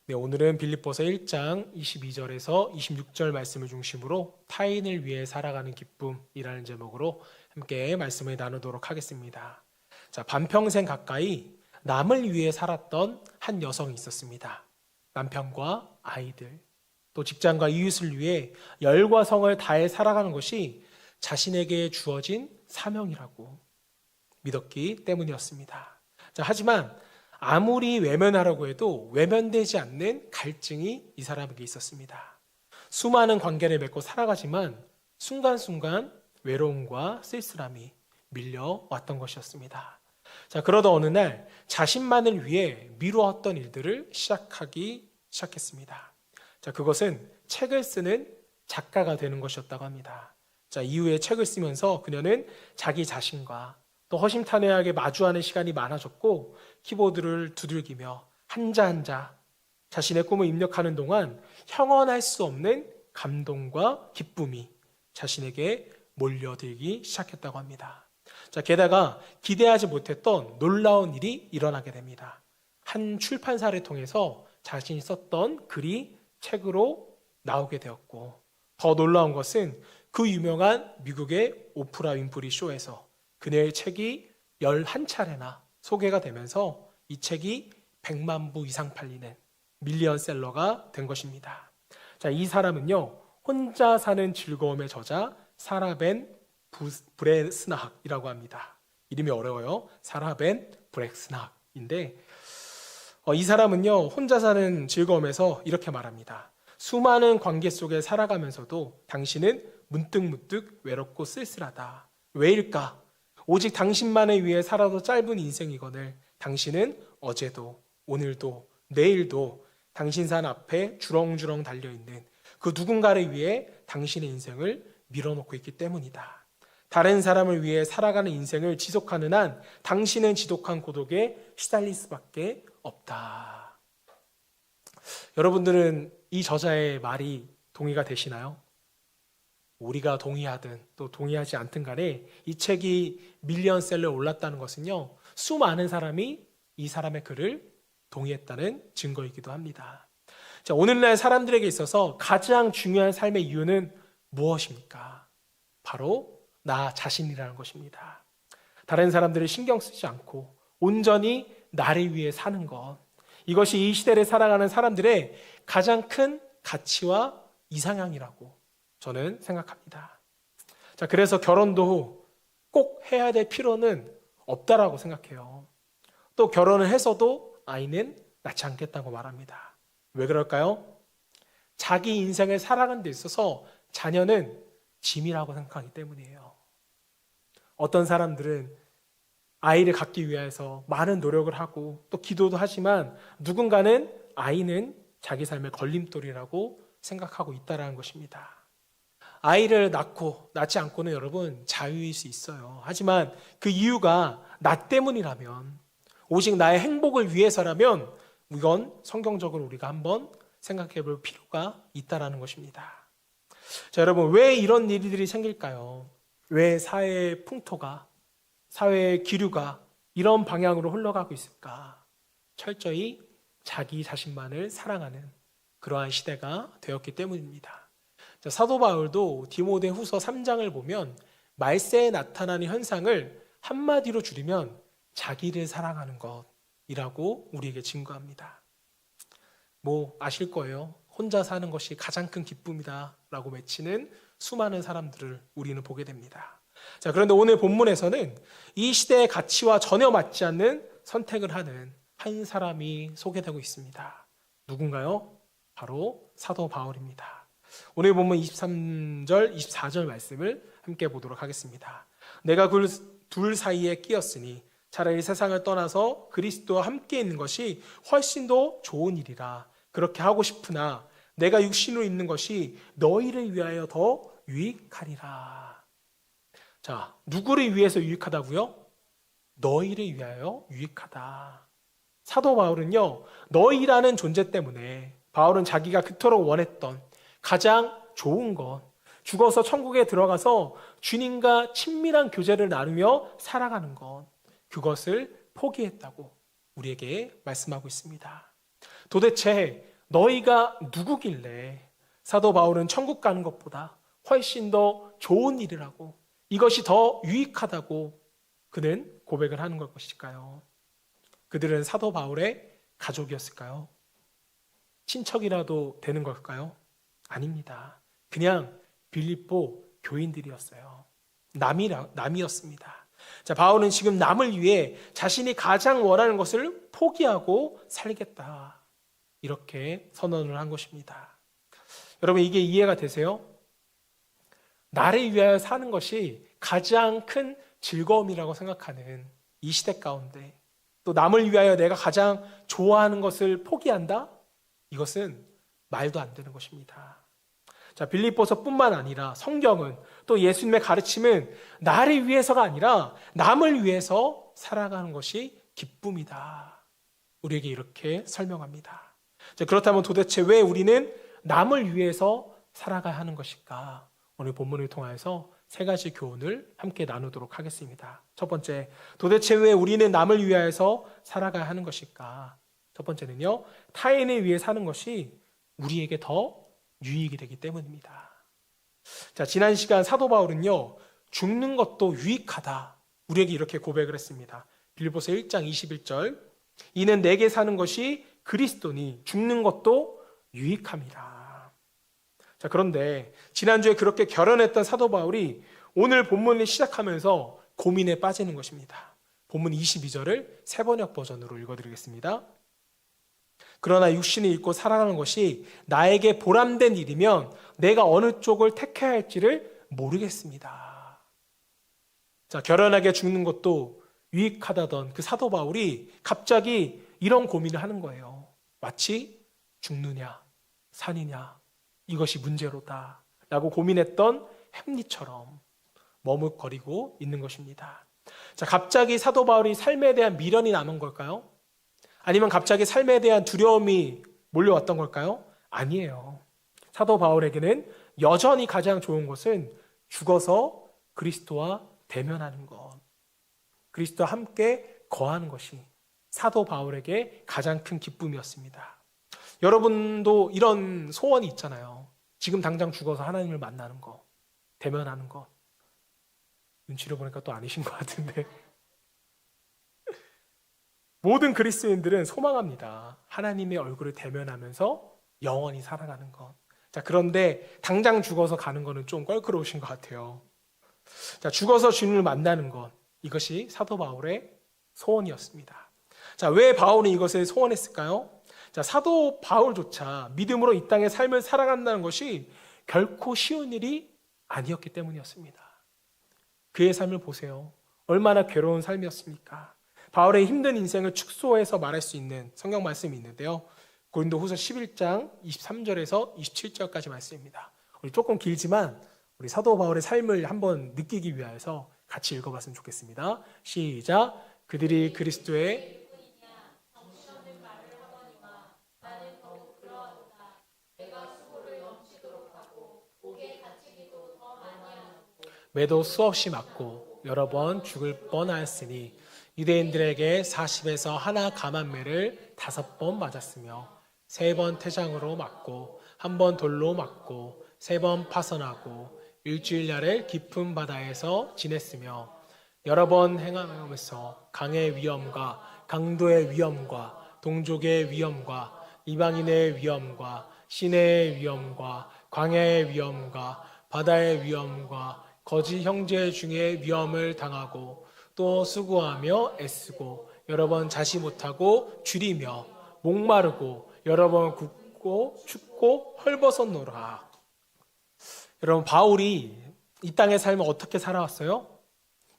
네, 오늘은 빌립보서 1장 22절에서 26절 말씀을 중심으로 타인을 위해 살아가는 기쁨이라는 제목으로 함께 말씀을 나누도록 하겠습니다. 자, 반평생 가까이 남을 위해 살았던 한 여성이 있었습니다. 남편과 아이들, 또 직장과 이웃을 위해 열과 성을 다해 살아가는 것이 자신에게 주어진 사명이라고 믿었기 때문이었습니다. 자, 하지만 아무리 외면하려고 해도 외면되지 않는 갈증이 이 사람에게 있었습니다. 수많은 관계를 맺고 살아가지만 순간순간 외로움과 쓸쓸함이 밀려왔던 것이었습니다. 자, 그러다 어느 날 자신만을 위해 미루었던 일들을 시작했습니다. 자, 그것은 책을 쓰는 작가가 되는 것이었다고 합니다. 자, 이후에 책을 쓰면서 그녀는 자기 자신과 또 허심탄회하게 마주하는 시간이 많아졌고 키보드를 두들기며 한자 한자 자신의 꿈을 입력하는 동안 형언할 수 없는 감동과 기쁨이 자신에게 몰려들기 시작했다고 합니다. 자, 게다가 기대하지 못했던 놀라운 일이 일어나게 됩니다. 한 출판사를 통해서 자신이 썼던 글이 책으로 나오게 되었고, 더 놀라운 것은 그 유명한 미국의 오프라 윈프리 쇼에서 그녀의 책이 11차례나 소개가 되면서 이 책이 100만 부 이상 팔리는 밀리언셀러가 된 것입니다. 자, 이 사람은요, 혼자 사는 즐거움의 저자 사라 벤 브레스나학이라고 합니다. 이름이 어려워요. 사라 벤 브레스나학인데 이 사람은요, 혼자 사는 즐거움에서 이렇게 말합니다. 수많은 관계 속에 살아가면서도 당신은 문득문득 외롭고 쓸쓸하다. 왜일까? 오직 당신만을 위해 살아도 짧은 인생이거늘 당신은 어제도 오늘도 내일도 당신 산 앞에 주렁주렁 달려있는 그 누군가를 위해 당신의 인생을 밀어놓고 있기 때문이다. 다른 사람을 위해 살아가는 인생을 지속하는 한 당신은 지독한 고독에 시달릴 수밖에 없다. 여러분들은 이 저자의 말이 동의가 되시나요? 우리가 동의하든 또 동의하지 않든 간에 이 책이 밀리언셀러에 올랐다는 것은요, 수많은 사람이 이 사람의 글을 동의했다는 증거이기도 합니다. 자, 오늘날 사람들에게 있어서 가장 중요한 삶의 이유는 무엇입니까? 바로 나 자신이라는 것입니다. 다른 사람들을 신경 쓰지 않고 온전히 나를 위해 사는 것, 이것이 이 시대를 살아가는 사람들의 가장 큰 가치와 이상향이라고 저는 생각합니다. 자, 그래서 결혼도 꼭 해야 될 필요는 없다라고 생각해요. 또 결혼을 해서도 아이는 낳지 않겠다고 말합니다. 왜 그럴까요? 자기 인생을 살아가는 데 있어서 자녀는 짐이라고 생각하기 때문이에요. 어떤 사람들은 아이를 갖기 위해서 많은 노력을 하고 또 기도도 하지만 누군가는 아이는 자기 삶의 걸림돌이라고 생각하고 있다는 것입니다. 아이를 낳지 않고는 여러분 자유일 수 있어요. 하지만 그 이유가 나 때문이라면, 오직 나의 행복을 위해서라면 이건 성경적으로 우리가 한번 생각해 볼 필요가 있다는 것입니다. 자, 여러분, 왜 이런 일들이 생길까요? 왜 사회의 풍토가, 사회의 기류가 이런 방향으로 흘러가고 있을까? 철저히 자기 자신만을 사랑하는 그러한 시대가 되었기 때문입니다. 자, 사도 바울도 디모데후서 3장을 보면 말세에 나타나는 현상을 한마디로 줄이면 자기를 사랑하는 것이라고 우리에게 증거합니다. 아실 거예요. 혼자 사는 것이 가장 큰 기쁨이다라고 외치는 수많은 사람들을 우리는 보게 됩니다. 자, 그런데 오늘 본문에서는 이 시대의 가치와 전혀 맞지 않는 선택을 하는 한 사람이 소개되고 있습니다. 누군가요? 바로 사도 바울입니다. 오늘 본문 23절, 24절 말씀을 함께 보도록 하겠습니다. 내가 둘 사이에 끼었으니 차라리 세상을 떠나서 그리스도와 함께 있는 것이 훨씬 더 좋은 일이라. 그렇게 하고 싶으나 내가 육신으로 있는 것이 너희를 위하여 더 유익하리라. 자, 누구를 위해서 유익하다고요? 너희를 위하여 유익하다. 사도 바울은요, 너희라는 존재 때문에 바울은 자기가 그토록 원했던 가장 좋은 것, 죽어서 천국에 들어가서 주님과 친밀한 교제를 나누며 살아가는 것, 그것을 포기했다고 우리에게 말씀하고 있습니다. 도대체 너희가 누구길래 사도 바울은 천국 가는 것보다 훨씬 더 좋은 일이라고, 이것이 더 유익하다고 그는 고백을 하는 것일까요? 그들은 사도 바울의 가족이었을까요? 친척이라도 되는 걸까요? 아닙니다. 그냥 빌립보 교인들이었어요. 남이었습니다. 자, 바울은 지금 남을 위해 자신이 가장 원하는 것을 포기하고 살겠다, 이렇게 선언을 한 것입니다. 여러분, 이게 이해가 되세요? 나를 위하여 사는 것이 가장 큰 즐거움이라고 생각하는 이 시대 가운데, 또 남을 위하여 내가 가장 좋아하는 것을 포기한다? 이것은 말도 안 되는 것입니다. 자, 빌립보서뿐만 아니라 성경은, 또 예수님의 가르침은 나를 위해서가 아니라 남을 위해서 살아가는 것이 기쁨이다, 우리에게 이렇게 설명합니다. 자, 그렇다면 도대체 왜 우리는 남을 위해서 살아가야 하는 것일까? 오늘 본문을 통해서 세 가지 교훈을 함께 나누도록 하겠습니다. 첫 번째, 도대체 왜 우리는 남을 위하여서 살아가야 하는 것일까? 첫 번째는요, 타인을 위해 사는 것이 우리에게 더 유익이 되기 때문입니다. 자, 지난 시간 사도 바울은요, 죽는 것도 유익하다, 우리에게 이렇게 고백을 했습니다. 빌립보서 1장 21절, 이는 내게 사는 것이 그리스도니 죽는 것도 유익함이라. 자, 그런데 지난주에 그렇게 결연했던 사도 바울이 오늘 본문을 시작하면서 고민에 빠지는 것입니다. 본문 22절을 세번역 버전으로 읽어드리겠습니다. 그러나 육신을 입고 살아가는 것이 나에게 보람된 일이면 내가 어느 쪽을 택해야 할지를 모르겠습니다. 자, 결연하게 죽는 것도 유익하다던 그 사도 바울이 갑자기 이런 고민을 하는 거예요. 마치 죽느냐 사느냐 이것이 문제로다 라고 고민했던 햄릿처럼 머뭇거리고 있는 것입니다. 자, 갑자기 사도 바울이 삶에 대한 미련이 남은 걸까요? 아니면 갑자기 삶에 대한 두려움이 몰려왔던 걸까요? 아니에요. 사도 바울에게는 여전히 가장 좋은 것은 죽어서 그리스도와 대면하는 것, 그리스도와 함께 거하는 것이 사도 바울에게 가장 큰 기쁨이었습니다. 여러분도 이런 소원이 있잖아요. 지금 당장 죽어서 하나님을 만나는 것, 대면하는 것. 눈치를 보니까 또 아니신 것 같은데. 모든 그리스도인들은 소망합니다. 하나님의 얼굴을 대면하면서 영원히 살아가는 것. 자, 그런데 당장 죽어서 가는 거는 좀 껄끄러우신 것 같아요. 자, 죽어서 주님을 만나는 것, 이것이 사도 바울의 소원이었습니다. 자, 왜 바울이 이것을 소원했을까요? 자, 사도 바울조차 믿음으로 이 땅의 삶을 살아간다는 것이 결코 쉬운 일이 아니었기 때문이었습니다. 그의 삶을 보세요. 얼마나 괴로운 삶이었습니까? 바울의 힘든 인생을 축소해서 말할 수 있는 성경 말씀이 있는데요. 고린도후서 11장 23절에서 27절까지 말씀입니다. 우리 조금 길지만 우리 사도 바울의 삶을 한번 느끼기 위해서 같이 읽어봤으면 좋겠습니다. 시작. 그들이 그리스도의 매도 수없이 맞고 여러 번 죽을 뻔하였으니 유대인들에게 40에서 하나 감한매를 5번 맞았으며 3번 태장으로 맞고 1번 돌로 맞고 3번 파선하고 일주일야를 깊은 바다에서 지냈으며 여러 번 행하면서 강의 위험과 강도의 위험과 동족의 위험과 이방인의 위험과 시내의 위험과 광야의 위험과 바다의 위험과 거짓 형제 중에 위험을 당하고 또 수고하며 애쓰고 여러 번 자시 못하고 줄이며 목마르고 여러 번 굽고 춥고 헐벗었노라. 여러분, 바울이 이 땅의 삶을 어떻게 살아왔어요?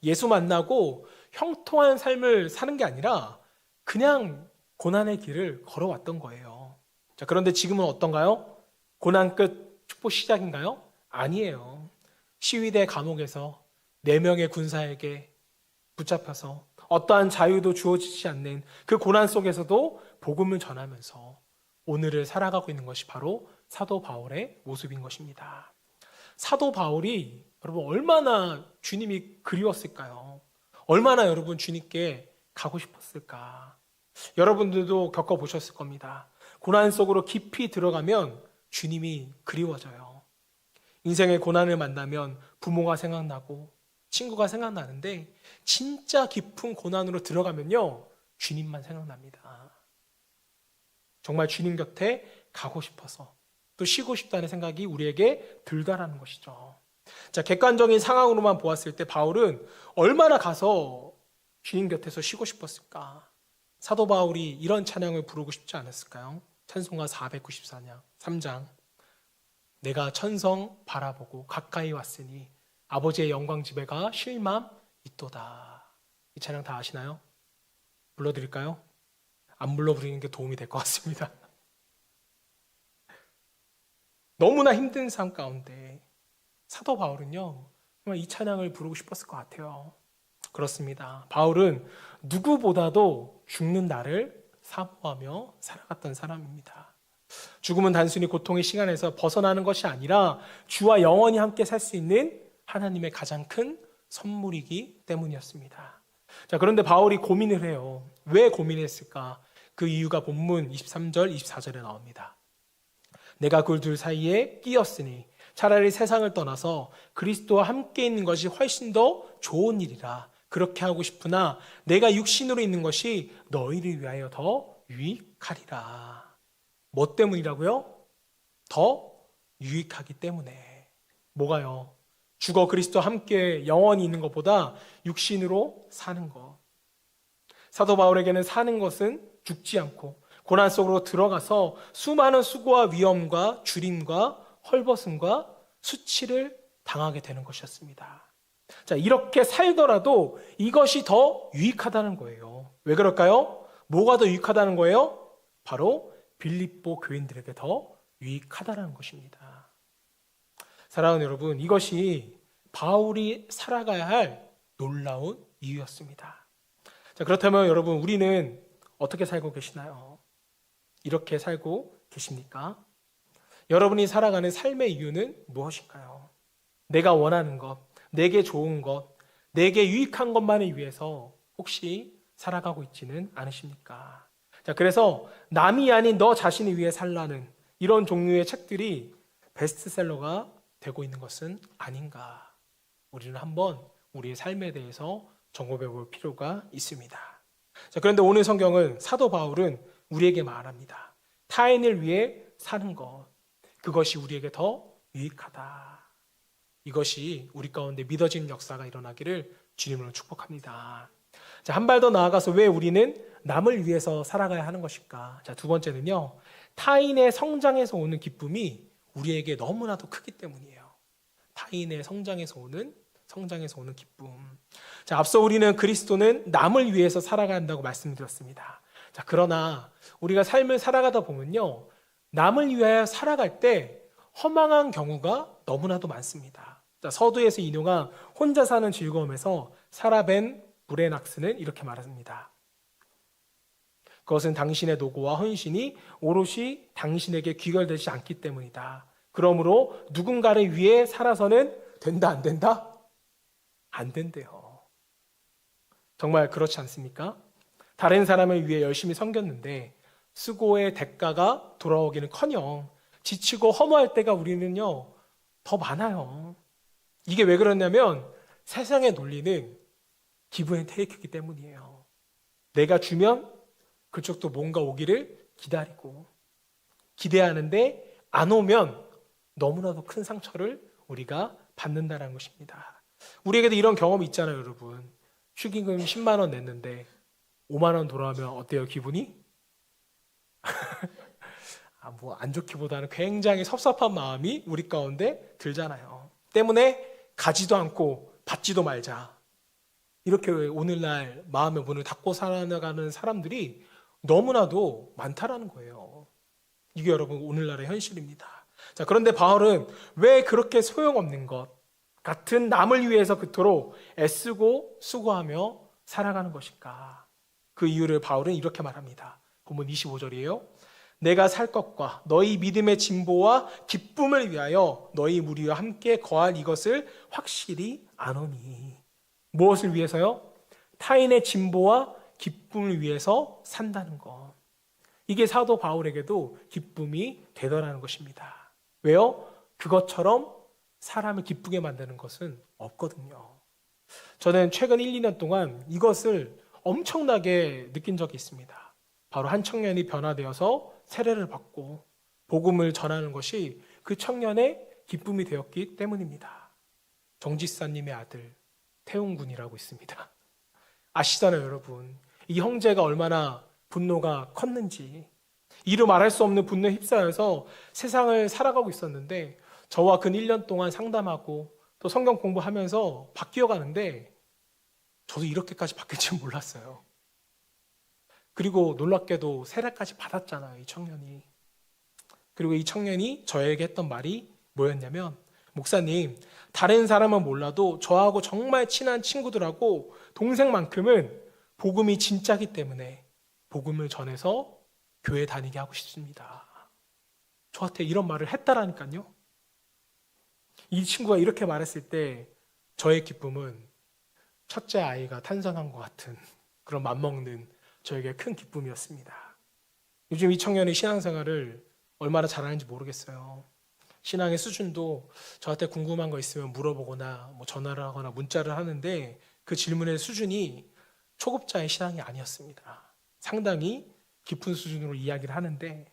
예수 만나고 형통한 삶을 사는 게 아니라 그냥 고난의 길을 걸어왔던 거예요. 자, 그런데 지금은 어떤가요? 고난 끝 축복 시작인가요? 아니에요. 시위대 감옥에서 4명의 군사에게 붙잡혀서 어떠한 자유도 주어지지 않는 그 고난 속에서도 복음을 전하면서 오늘을 살아가고 있는 것이 바로 사도 바울의 모습인 것입니다. 사도 바울이 여러분 얼마나 주님이 그리웠을까요? 얼마나 여러분 주님께 가고 싶었을까? 여러분들도 겪어보셨을 겁니다. 고난 속으로 깊이 들어가면 주님이 그리워져요. 인생의 고난을 만나면 부모가 생각나고 친구가 생각나는데 진짜 깊은 고난으로 들어가면요, 주님만 생각납니다. 정말 주님 곁에 가고 싶어서 또 쉬고 싶다는 생각이 우리에게 들다라는 것이죠. 자, 객관적인 상황으로만 보았을 때 바울은 얼마나 가서 주님 곁에서 쉬고 싶었을까? 사도 바울이 이런 찬양을 부르고 싶지 않았을까요? 찬송가 494장 3장 내가 천성 바라보고 가까이 왔으니 아버지의 영광 집에가 쉴맘 있도다. 이 찬양 다 아시나요? 불러드릴까요? 안 불러 부르는 게 도움이 될 것 같습니다. 너무나 힘든 삶 가운데 사도 바울은요, 정말 이 찬양을 부르고 싶었을 것 같아요. 그렇습니다. 바울은 누구보다도 죽는 나를 사모하며 살아갔던 사람입니다. 죽음은 단순히 고통의 시간에서 벗어나는 것이 아니라 주와 영원히 함께 살 수 있는 하나님의 가장 큰 선물이기 때문이었습니다. 자, 그런데 바울이 고민을 해요. 왜 고민했을까? 그 이유가 본문 23절, 24절에 나옵니다. 내가 그 둘 사이에 끼었으니 차라리 세상을 떠나서 그리스도와 함께 있는 것이 훨씬 더 좋은 일이라. 그렇게 하고 싶으나 내가 육신으로 있는 것이 너희를 위하여 더 유익하리라. 뭐 때문이라고요? 더 유익하기 때문에. 뭐가요? 죽어 그리스도와 함께 영원히 있는 것보다 육신으로 사는 것. 사도 바울에게는 사는 것은 죽지 않고 고난 속으로 들어가서 수많은 수고와 위험과 주림과 헐벗음과 수치를 당하게 되는 것이었습니다. 자, 이렇게 살더라도 이것이 더 유익하다는 거예요. 왜 그럴까요? 뭐가 더 유익하다는 거예요? 바로 빌립보 교인들에게 더 유익하다는 것입니다. 사랑하는 여러분, 이것이 바울이 살아가야 할 놀라운 이유였습니다. 자, 그렇다면 여러분, 우리는 어떻게 살고 계시나요? 이렇게 살고 계십니까? 여러분이 살아가는 삶의 이유는 무엇인가요? 내가 원하는 것, 내게 좋은 것, 내게 유익한 것만을 위해서 혹시 살아가고 있지는 않으십니까? 자, 그래서 남이 아닌 너 자신을 위해 살라는 이런 종류의 책들이 베스트셀러가 되고 있는 것은 아닌가? 우리는 한번 우리의 삶에 대해서 점검해 볼 필요가 있습니다. 자, 그런데 오늘 성경은 사도 바울은 우리에게 말합니다. 타인을 위해 사는 것, 그것이 우리에게 더 유익하다. 이것이 우리 가운데 믿어지는 역사가 일어나기를 주님으로 축복합니다. 자, 한 발 더 나아가서 왜 우리는 남을 위해서 살아가야 하는 것일까? 자, 두 번째는요, 타인의 성장에서 오는 기쁨이 우리에게 너무나도 크기 때문이에요. 타인의 성장에서 오는 기쁨. 자, 앞서 우리는 그리스도는 남을 위해서 살아가야 한다고 말씀드렸습니다. 자, 그러나 우리가 삶을 살아가다 보면요, 남을 위하여 살아갈 때 허망한 경우가 너무나도 많습니다. 자, 서두에서 인용한 혼자 사는 즐거움에서 사라 벤 브레낙스는 이렇게 말합니다. 그것은 당신의 노고와 헌신이 오롯이 당신에게 귀결되지 않기 때문이다. 그러므로 누군가를 위해 살아서는 된다, 안 된다? 안 된대요. 정말 그렇지 않습니까? 다른 사람을 위해 열심히 섬겼는데 수고의 대가가 돌아오기는커녕 지치고 허무할 때가 우리는요 더 많아요. 이게 왜 그러냐면 세상의 논리는 기브 앤 테이크이기 때문이에요. 내가 주면 그쪽도 뭔가 오기를 기다리고 기대하는데 안 오면 너무나도 큰 상처를 우리가 받는다는 것입니다. 우리에게도 이런 경험이 있잖아요, 여러분. 축의금 10만 원 냈는데 5만 원 돌아오면 어때요, 기분이? 뭐 안 좋기보다는 굉장히 섭섭한 마음이 우리 가운데 들잖아요. 때문에 가지도 않고 받지도 말자. 이렇게 오늘날 마음의 문을 닫고 살아가는 사람들이 너무나도 많다라는 거예요. 이게 여러분 오늘날의 현실입니다. 자, 그런데 바울은 왜 그렇게 소용없는 것 같은 남을 위해서 그토록 애쓰고 수고하며 살아가는 것일까? 그 이유를 바울은 이렇게 말합니다. 본문 25절이에요. 내가 살 것과 너희 믿음의 진보와 기쁨을 위하여 너희 무리와 함께 거할 이것을 확실히 아노니. 무엇을 위해서요? 타인의 진보와 기쁨을 위해서 산다는 것. 이게 사도 바울에게도 기쁨이 되더라는 것입니다. 왜요? 그것처럼 사람을 기쁘게 만드는 것은 없거든요. 저는 최근 1, 2년 동안 이것을 엄청나게 느낀 적이 있습니다. 바로 한 청년이 변화되어서 세례를 받고 복음을 전하는 것이 그 청년의 기쁨이 되었기 때문입니다. 정지사님의 아들 태웅군이라고 있습니다. 아시잖아요, 여러분. 이 형제가 얼마나 분노가 컸는지. 이루 말할 수 없는 분노에 휩싸여서 세상을 살아가고 있었는데 저와 근 1년 동안 상담하고 또 성경 공부하면서 바뀌어 가는데 저도 이렇게까지 바뀔 줄 몰랐어요. 그리고 놀랍게도 세례까지 받았잖아요, 이 청년이. 그리고 이 청년이 저에게 했던 말이 뭐였냐면, 목사님, 다른 사람은 몰라도 저하고 정말 친한 친구들하고 동생만큼은 복음이 진짜기 때문에 복음을 전해서 교회 다니게 하고 싶습니다. 저한테 이런 말을 했다라니까요. 이 친구가 이렇게 말했을 때 저의 기쁨은 첫째 아이가 탄생한 것 같은 그런 맘먹는 저에게 큰 기쁨이었습니다. 요즘 이 청년이 신앙생활을 얼마나 잘하는지 모르겠어요. 신앙의 수준도 저한테 궁금한 거 있으면 물어보거나 전화를 하거나 문자를 하는데 그 질문의 수준이 초급자의 신앙이 아니었습니다. 상당히 깊은 수준으로 이야기를 하는데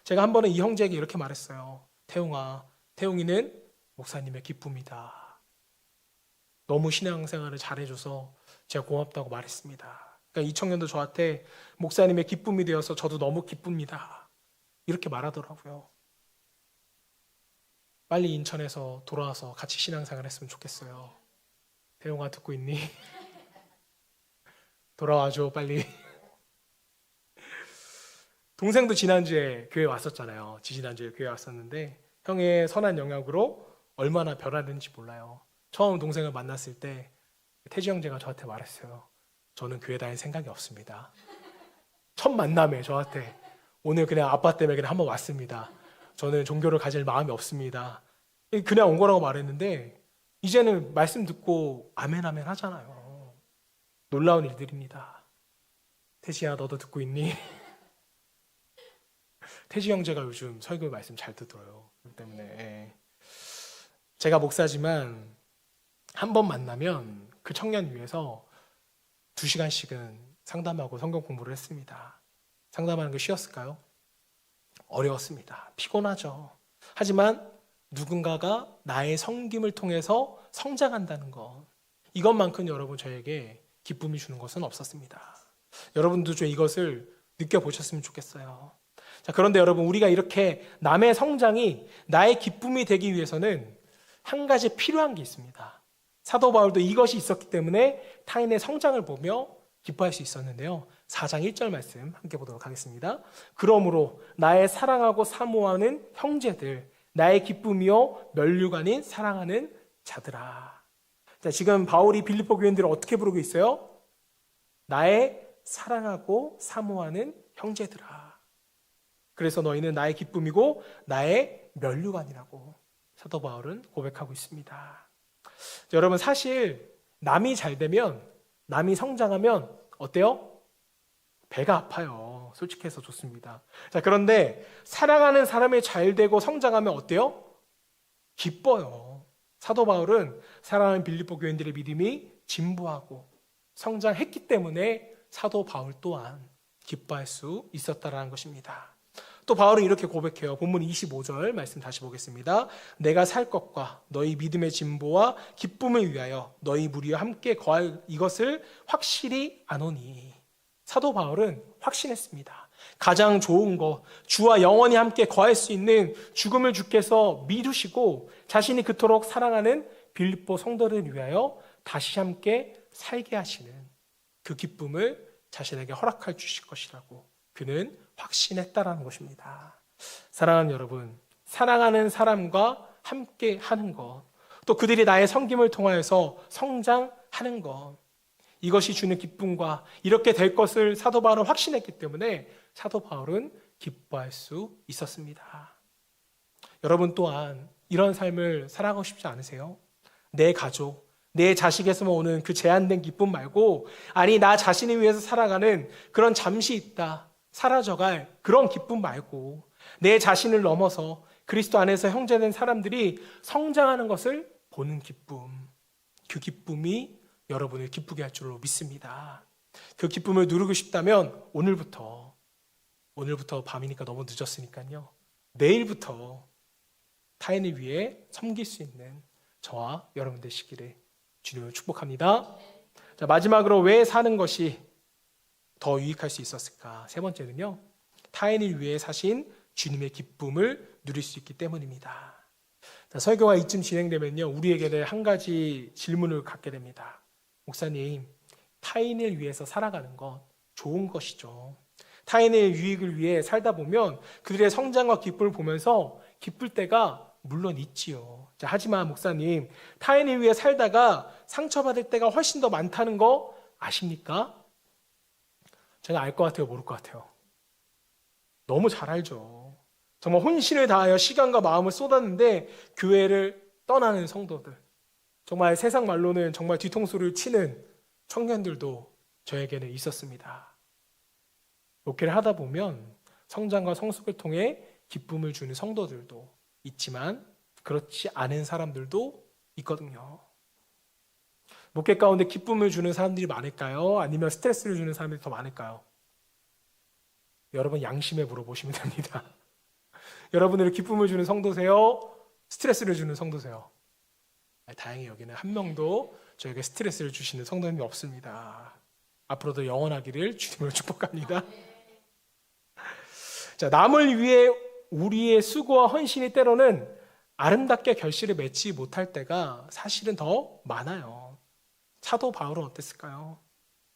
제가 한 번은 이 형제에게 이렇게 말했어요. 태웅아, 태웅이는 목사님의 기쁨이다. 너무 신앙생활을 잘해줘서 제가 고맙다고 말했습니다. 그러니까 이 청년도 저한테 목사님의 기쁨이 되어서 저도 너무 기쁩니다. 이렇게 말하더라고요. 빨리 인천에서 돌아와서 같이 신앙생활 했으면 좋겠어요. 태용아 듣고 있니? 돌아와줘 빨리. 동생도 지난주에 교회 왔었잖아요. 지지난주에 교회 왔었는데 형의 선한 영향으로 얼마나 변화됐는지 몰라요. 처음 동생을 만났을 때 태지 형제가 저한테 말했어요. 저는 교회 다닐 생각이 없습니다. 첫 만남에 저한테 오늘 그냥 아빠 때문에 그냥 한번 왔습니다. 저는 종교를 가질 마음이 없습니다. 그냥 온 거라고 말했는데 이제는 말씀 듣고 아멘 아멘 하잖아요. 놀라운 일들입니다. 태지야 너도 듣고 있니? 태지 형제가 요즘 설교 말씀 잘 듣더라고요. 그렇기 때문에 제가 목사지만 한 번 만나면 그 청년 위해서 2시간씩은 상담하고 성경 공부를 했습니다. 상담하는 게 쉬웠을까요? 어려웠습니다. 피곤하죠. 하지만 누군가가 나의 섬김을 통해서 성장한다는 것, 이것만큼 여러분 저에게 기쁨이 주는 것은 없었습니다. 여러분도 좀 이것을 느껴보셨으면 좋겠어요. 자, 그런데 여러분 우리가 이렇게 남의 성장이 나의 기쁨이 되기 위해서는 한 가지 필요한 게 있습니다. 사도 바울도 이것이 있었기 때문에 타인의 성장을 보며 기뻐할 수 있었는데요. 4장 1절 말씀 함께 보도록 하겠습니다. 그러므로 나의 사랑하고 사모하는 형제들, 나의 기쁨이요 면류관인 사랑하는 자들아. 자, 지금 바울이 빌립보 교인들을 어떻게 부르고 있어요? 나의 사랑하고 사모하는 형제들아. 그래서 너희는 나의 기쁨이고 나의 면류관이라고 사도 바울은 고백하고 있습니다. 자, 여러분 사실 남이 잘 되면, 남이 성장하면 어때요? 배가 아파요. 솔직해서 좋습니다. 자, 그런데 사랑하는 사람이 잘 되고 성장하면 어때요? 기뻐요. 사도 바울은 사랑하는 빌립보 교인들의 믿음이 진보하고 성장했기 때문에 사도 바울 또한 기뻐할 수 있었다라는 것입니다. 또 바울은 이렇게 고백해요. 본문 25절 말씀 다시 보겠습니다. 내가 살 것과 너희 믿음의 진보와 기쁨을 위하여 너희 무리와 함께 거할 이것을 확실히 아노니. 사도 바울은 확신했습니다. 가장 좋은 것, 주와 영원히 함께 거할 수 있는 죽음을 주께서 미루시고 자신이 그토록 사랑하는 빌립보 성도를 위하여 다시 함께 살게 하시는 그 기쁨을 자신에게 허락해 주실 것이라고 그는 확신했다라는 것입니다. 사랑하는 여러분, 사랑하는 사람과 함께 하는 것, 또 그들이 나의 섬김을 통하여서 성장하는 것, 이것이 주는 기쁨과 이렇게 될 것을 사도 바울은 확신했기 때문에 사도 바울은 기뻐할 수 있었습니다. 여러분 또한 이런 삶을 살아가고 싶지 않으세요? 내 가족, 내 자식에서만 오는 그 제한된 기쁨 말고, 아니 나 자신을 위해서 살아가는 그런 잠시 있다 사라져갈 그런 기쁨 말고 내 자신을 넘어서 그리스도 안에서 형제된 사람들이 성장하는 것을 보는 기쁨, 그 기쁨이 여러분을 기쁘게 할 줄로 믿습니다. 그 기쁨을 누리고 싶다면 오늘부터 밤이니까 너무 늦었으니까요. 내일부터 타인을 위해 섬길 수 있는 저와 여러분 되시기를 주님을 축복합니다. 자, 마지막으로 왜 사는 것이 더 유익할 수 있었을까? 세 번째는요, 타인을 위해 사신 주님의 기쁨을 누릴 수 있기 때문입니다. 자, 설교가 이쯤 진행되면요, 우리에게는 한 가지 질문을 갖게 됩니다. 목사님, 타인을 위해서 살아가는 것 좋은 것이죠. 타인의 유익을 위해 살다 보면 그들의 성장과 기쁨을 보면서 기쁠 때가 물론 있지요. 자, 하지만 목사님, 타인을 위해 살다가 상처받을 때가 훨씬 더 많다는 거 아십니까? 제가 알 것 같아요, 모를 것 같아요? 너무 잘 알죠. 정말 혼신을 다하여 시간과 마음을 쏟았는데 교회를 떠나는 성도들, 정말 세상 말로는 정말 뒤통수를 치는 청년들도 저에게는 있었습니다. 목회를 하다 보면 성장과 성숙을 통해 기쁨을 주는 성도들도 있지만 그렇지 않은 사람들도 있거든요. 목회 가운데 기쁨을 주는 사람들이 많을까요? 아니면 스트레스를 주는 사람들이 더 많을까요? 여러분 양심에 물어보시면 됩니다. 여러분들은 기쁨을 주는 성도세요? 스트레스를 주는 성도세요? 다행히 여기는 한 명도 저에게 스트레스를 주시는 성도님이 없습니다. 앞으로도 영원하기를 주님으로 축복합니다. 자, 남을 위해 우리의 수고와 헌신이 때로는 아름답게 결실을 맺지 못할 때가 사실은 더 많아요. 사도 바울은 어땠을까요?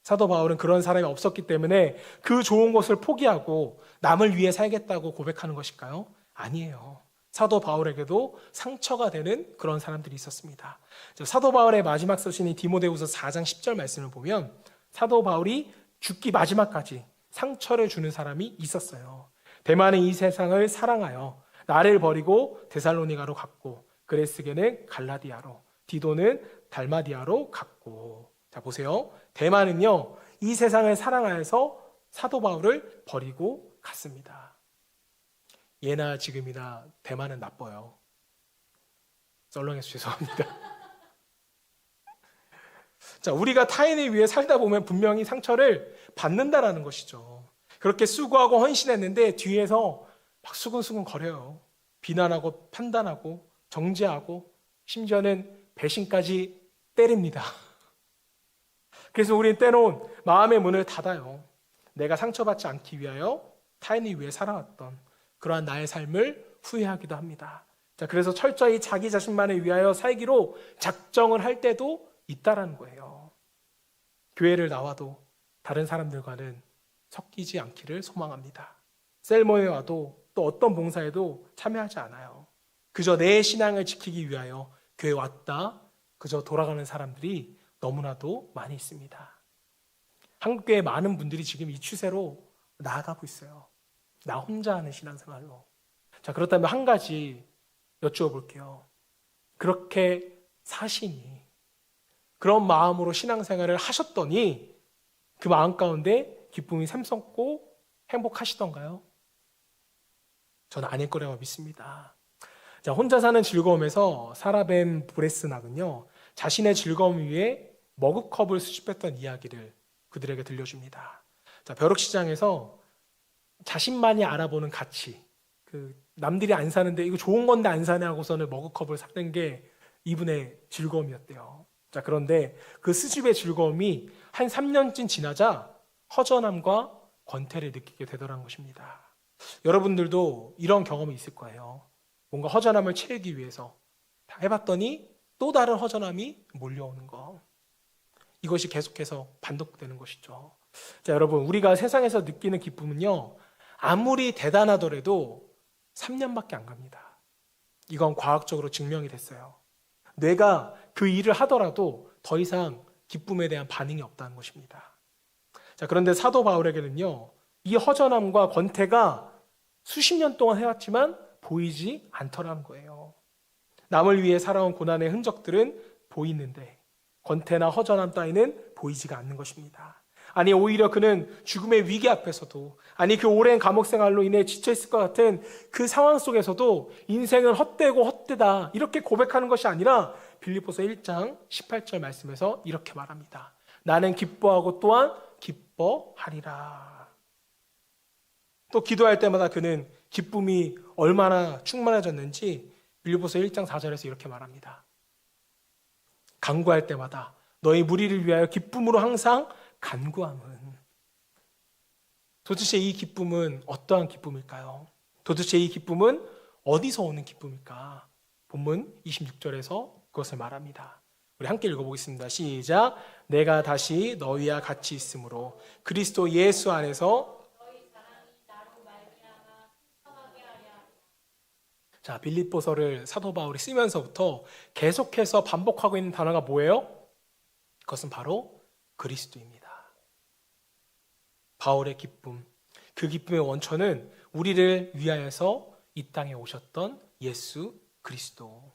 사도 바울은 그런 사람이 없었기 때문에 그 좋은 것을 포기하고 남을 위해 살겠다고 고백하는 것일까요? 아니에요. 사도 바울에게도 상처가 되는 그런 사람들이 있었습니다. 사도 바울의 마지막 서신인 디모데후서 4장 10절 말씀을 보면 사도 바울이 죽기 마지막까지 상처를 주는 사람이 있었어요. 대만은 이 세상을 사랑하여 나를 버리고 데살로니가로 갔고 그레스게는 갈라디아로, 디도는 달마디아로 갔고. 자, 보세요. 대만은요, 이 세상을 사랑하여서 사도 바울을 버리고 갔습니다. 예나 지금이나 대만은 나빠요. 썰렁해서 죄송합니다. 자, 우리가 타인을 위해 살다 보면 분명히 상처를 받는다라는 것이죠. 그렇게 수고하고 헌신했는데 뒤에서 막 수근수근 거려요. 비난하고 판단하고 정죄하고 심지어는 배신까지 때립니다. 그래서 우리는 때론 마음의 문을 닫아요. 내가 상처받지 않기 위하여 타인을 위해 살아왔던 그러한 나의 삶을 후회하기도 합니다. 자, 그래서 철저히 자기 자신만을 위하여 살기로 작정을 할 때도 있다라는 거예요. 교회를 나와도 다른 사람들과는 섞이지 않기를 소망합니다. 셀모에 와도 또 어떤 봉사에도 참여하지 않아요. 그저 내 신앙을 지키기 위하여 교회 왔다 그저 돌아가는 사람들이 너무나도 많이 있습니다. 한국교회 많은 분들이 지금 이 추세로 나아가고 있어요. 나 혼자 하는 신앙생활로. 자, 그렇다면 한 가지 여쭈어볼게요. 그렇게 사시니 그런 마음으로 신앙생활을 하셨더니 그 마음 가운데 기쁨이 샘솟고 행복하시던가요? 저는 아닐 거라고 믿습니다. 자, 혼자 사는 즐거움에서 사라벤 브레스낙은요, 자신의 즐거움 위에 머그컵을 수집했던 이야기를 그들에게 들려줍니다. 자, 벼룩시장에서 자신만이 알아보는 가치, 남들이 안 사는데 이거 좋은 건데 안 사네 하고서는 머그컵을 사는 게 이분의 즐거움이었대요. 자, 그런데 그 수집의 즐거움이 한 3년쯤 지나자 허전함과 권태를 느끼게 되더라는 것입니다. 여러분들도 이런 경험이 있을 거예요. 뭔가 허전함을 채우기 위해서 다 해봤더니 또 다른 허전함이 몰려오는 거. 이것이 계속해서 반복되는 것이죠. 자, 여러분, 우리가 세상에서 느끼는 기쁨은요, 아무리 대단하더라도 3년밖에 안 갑니다. 이건 과학적으로 증명이 됐어요. 뇌가 그 일을 하더라도 더 이상 기쁨에 대한 반응이 없다는 것입니다. 자, 그런데 사도 바울에게는요, 이 허전함과 권태가 수십 년 동안 해왔지만 보이지 않더라는 거예요. 남을 위해 살아온 고난의 흔적들은 보이는데 권태나 허전함 따위는 보이지가 않는 것입니다. 아니 오히려 그는 죽음의 위기 앞에서도, 아니 그 오랜 감옥 생활로 인해 지쳐있을 것 같은 그 상황 속에서도 인생은 헛되고 헛되다 이렇게 고백하는 것이 아니라 빌립보서 1장 18절 말씀에서 이렇게 말합니다. 나는 기뻐하고 또한 기뻐하리라. 또 기도할 때마다 그는 기쁨이 얼마나 충만해졌는지 빌립보서 1장 4절에서 이렇게 말합니다. 간구할 때마다 너희 무리를 위하여 기쁨으로 항상 간구함은. 도대체 이 기쁨은 어떠한 기쁨일까요? 도대체 이 기쁨은 어디서 오는 기쁨일까? 본문 26절에서 그것을 말합니다. 우리 함께 읽어보겠습니다. 시작. 내가 다시 너희와 같이 있으므로 그리스도 예수 안에서. 자, 빌립보서를 사도 바울이 쓰면서부터 계속해서 반복하고 있는 단어가 뭐예요? 그것은 바로 그리스도입니다. 바울의 기쁨, 그 기쁨의 원천은 우리를 위하여서 이 땅에 오셨던 예수 그리스도,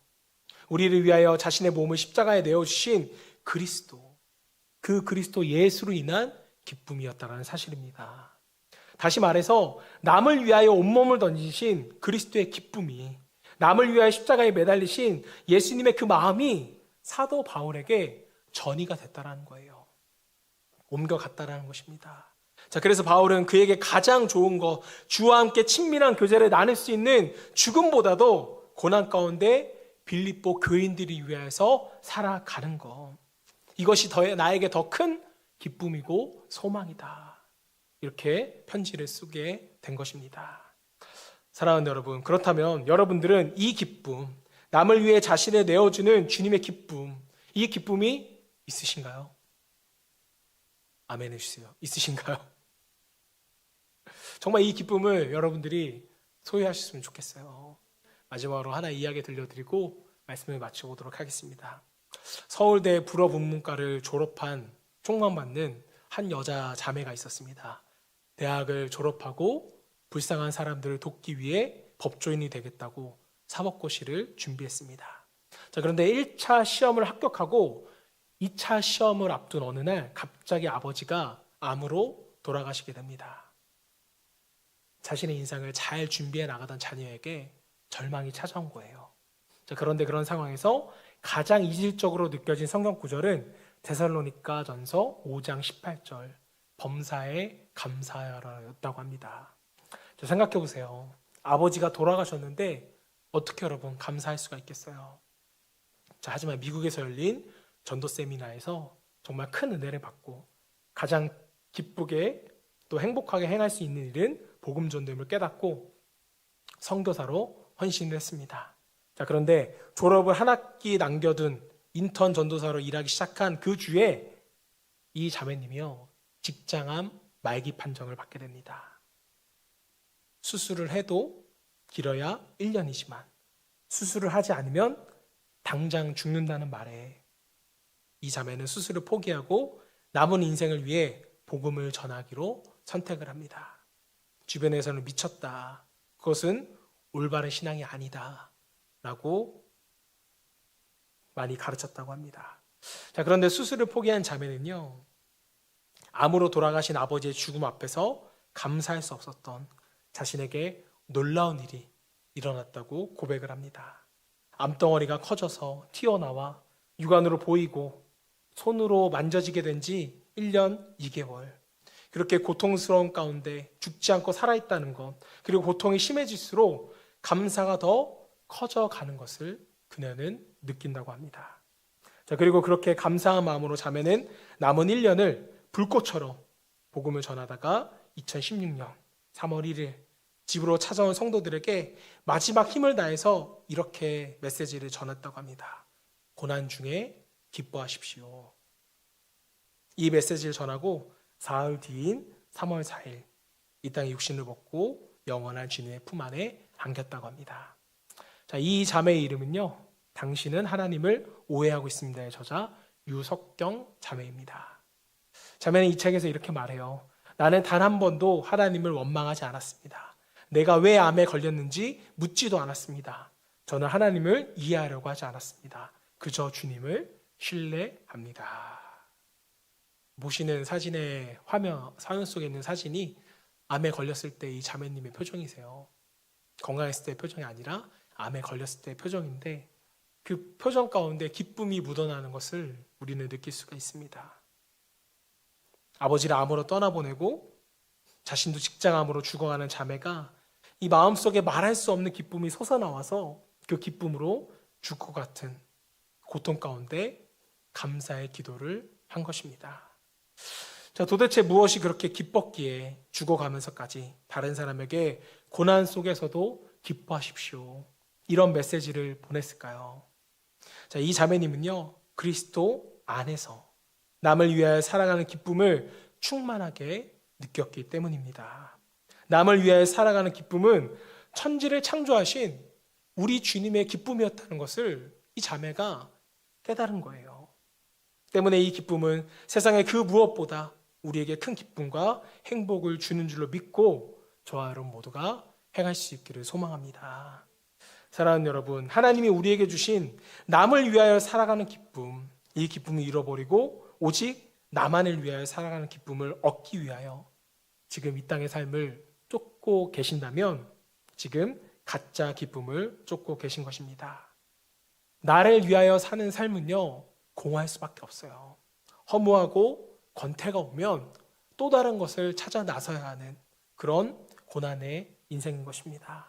우리를 위하여 자신의 몸을 십자가에 내어주신 그리스도, 그 그리스도 예수로 인한 기쁨이었다는 사실입니다. 다시 말해서 남을 위하여 온몸을 던지신 그리스도의 기쁨이, 남을 위하여 십자가에 매달리신 예수님의 그 마음이 사도 바울에게 전이가 됐다는 거예요. 옮겨갔다는 것입니다. 자, 그래서 바울은 그에게 가장 좋은 거, 주와 함께 친밀한 교제를 나눌 수 있는 죽음보다도 고난 가운데 빌립보 교인들이 위하여서 살아가는 것, 이것이 나에게 더 큰 기쁨이고 소망이다. 이렇게 편지를 쓰게 된 것입니다. 사랑하는 여러분, 그렇다면 여러분들은 이 기쁨, 남을 위해 자신을 내어주는 주님의 기쁨, 이 기쁨이 있으신가요? 아멘 해주세요. 있으신가요? 정말 이 기쁨을 여러분들이 소유하셨으면 좋겠어요. 마지막으로 하나 이야기 들려드리고 말씀을 마치도록 하겠습니다. 서울대 불어문문과를 졸업한 총망받는 한 여자 자매가 있었습니다. 대학을 졸업하고 불쌍한 사람들을 돕기 위해 법조인이 되겠다고 사법고시를 준비했습니다. 자, 그런데 1차 시험을 합격하고 2차 시험을 앞둔 어느 날 갑자기 아버지가 암으로 돌아가시게 됩니다. 자신의 인생을 잘 준비해 나가던 자녀에게 절망이 찾아온 거예요. 자, 그런데 그런 상황에서 가장 이질적으로 느껴진 성경 구절은 데살로니가전서 5장 18절 범사에 감사하라였다고 합니다. 자, 생각해 보세요. 아버지가 돌아가셨는데 어떻게 여러분 감사할 수가 있겠어요? 자, 하지만 미국에서 열린 전도 세미나에서 정말 큰 은혜를 받고 가장 기쁘게 또 행복하게 행할 수 있는 일은 복음 전도임을 깨닫고 선교사로 헌신을 했습니다. 자, 그런데 졸업을 한 학기 남겨둔 인턴 전도사로 일하기 시작한 그 주에 이 자매님이요, 직장암 말기 판정을 받게 됩니다. 수술을 해도 길어야 1년이지만 수술을 하지 않으면 당장 죽는다는 말에 이 자매는 수술을 포기하고 남은 인생을 위해 복음을 전하기로 선택을 합니다. 주변에서는 미쳤다, 그것은 올바른 신앙이 아니다 라고 많이 가르쳤다고 합니다. 자, 그런데 수술을 포기한 자매는요, 암으로 돌아가신 아버지의 죽음 앞에서 감사할 수 없었던 자신에게 놀라운 일이 일어났다고 고백을 합니다. 암덩어리가 커져서 튀어나와 육안으로 보이고 손으로 만져지게 된 지 1년 2개월. 그렇게 고통스러운 가운데 죽지 않고 살아있다는 것, 그리고 고통이 심해질수록 감사가 더 커져가는 것을 그녀는 느낀다고 합니다. 자, 그리고 그렇게 감사한 마음으로 자매는 남은 1년을 불꽃처럼 복음을 전하다가 2016년 3월 1일 집으로 찾아온 성도들에게 마지막 힘을 다해서 이렇게 메시지를 전했다고 합니다. 고난 중에 기뻐하십시오. 이 메시지를 전하고 사흘 뒤인 3월 4일 이 땅에 육신을 벗고 영원한 주님의 품 안에 안겼다고 합니다. 자, 이 자매의 이름은요, 당신은 하나님을 오해하고 있습니다의 저자 유석경 자매입니다. 자매는 이 책에서 이렇게 말해요. 나는 단 한 번도 하나님을 원망하지 않았습니다. 내가 왜 암에 걸렸는지 묻지도 않았습니다. 저는 하나님을 이해하려고 하지 않았습니다. 그저 주님을 신뢰합니다. 보시는 사진의 사연 속에 있는 사진이 암에 걸렸을 때 이 자매님의 표정이세요. 건강했을 때의 표정이 아니라 암에 걸렸을 때의 표정인데 그 표정 가운데 기쁨이 묻어나는 것을 우리는 느낄 수가 있습니다. 아버지를 암으로 떠나보내고 자신도 직장암으로 죽어가는 자매가 이 마음속에 말할 수 없는 기쁨이 솟아나와서 그 기쁨으로 죽을 것 같은 고통 가운데 감사의 기도를 한 것입니다. 자, 도대체 무엇이 그렇게 기뻤기에 죽어가면서까지 다른 사람에게 고난 속에서도 기뻐하십시오, 이런 메시지를 보냈을까요? 자, 이 자매님은요, 그리스도 안에서 남을 위하여 살아가는 기쁨을 충만하게 느꼈기 때문입니다. 남을 위하여 살아가는 기쁨은 천지를 창조하신 우리 주님의 기쁨이었다는 것을 이 자매가 깨달은 거예요. 때문에 이 기쁨은 세상의 그 무엇보다 우리에게 큰 기쁨과 행복을 주는 줄로 믿고 저와 여러분 모두가 행할 수 있기를 소망합니다. 사랑하는 여러분, 하나님이 우리에게 주신 남을 위하여 살아가는 기쁨, 이 기쁨을 잃어버리고 오직 나만을 위하여 살아가는 기쁨을 얻기 위하여 지금 이 땅의 삶을 쫓고 계신다면 지금 가짜 기쁨을 쫓고 계신 것입니다. 나를 위하여 사는 삶은요, 공허할 수밖에 없어요. 허무하고 권태가 오면 또 다른 것을 찾아 나서야 하는 그런 고난의 인생인 것입니다.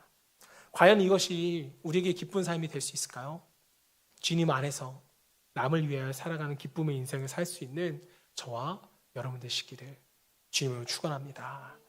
과연 이것이 우리에게 기쁜 삶이 될 수 있을까요? 주님 안에서 남을 위하여 살아가는 기쁨의 인생을 살 수 있는 저와 여러분 되시기를 주님으로 축원합니다.